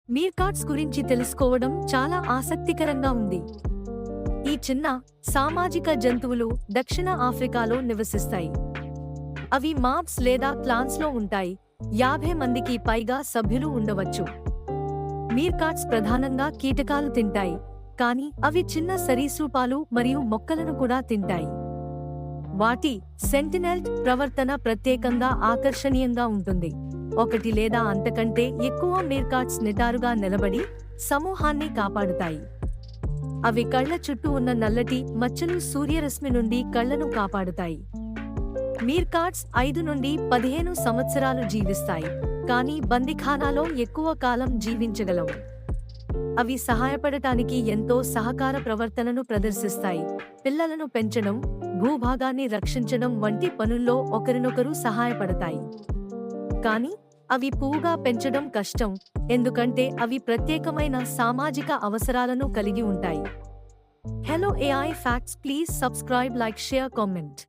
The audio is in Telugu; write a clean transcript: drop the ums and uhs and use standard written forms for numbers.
మీర్కాట్స్ గురించి తెలుసుకోవడం చాలా ఆసక్తికరంగా ఉంది. ఈ చిన్న, సామాజిక జంతువులు దక్షిణ ఆఫ్రికాలో నివసిస్తాయి. అవి మాబ్స్ లేదా క్లాన్స్లో ఉంటాయి. 50 మందికి పైగా సభ్యులు ఉండవచ్చు. మీర్కాట్స్ ప్రధానంగా కీటకాలు తింటాయి, కానీ అవి చిన్న సరీసృపాలు మరియు మొక్కలను కూడా తింటాయి. వాటి సెంటినెల్ ప్రవర్తన ప్రత్యేకంగా ఆకర్షణీయంగా ఉంటుంది. ఒకటి లేదా అంతకంటే ఎక్కువ మీర్కాట్స్ నిటారుగా నిలబడి సమూహాన్ని కాపాడుతాయి. అవి కళ్ల చుట్టూ ఉన్న నల్లటి మచ్చలు సూర్యరశ్మి నుండి కళ్లను కాపాడుతాయి. మీర్కాట్స్ 5 నుండి 15 సంవత్సరాలు జీవిస్తాయి, కానీ బందిఖానాలో ఎక్కువ కాలం జీవించగలవు. అవి సహాయపడటానికి ఎంతో సహకార ప్రవర్తనను ప్రదర్శిస్తాయి. పిల్లలను పెంచడం, భూభాగాన్ని రక్షించడం వంటి పనుల్లో ఒకరినొకరు సహాయపడతాయి. కానీ అవి పువ్వుగా పెంచడం కష్టం, ఎందుకంటే అవి ప్రత్యేకమైన సామాజిక అవసరాలను కలిగి ఉంటాయి. Hello AI facts, please subscribe, like, share, comment.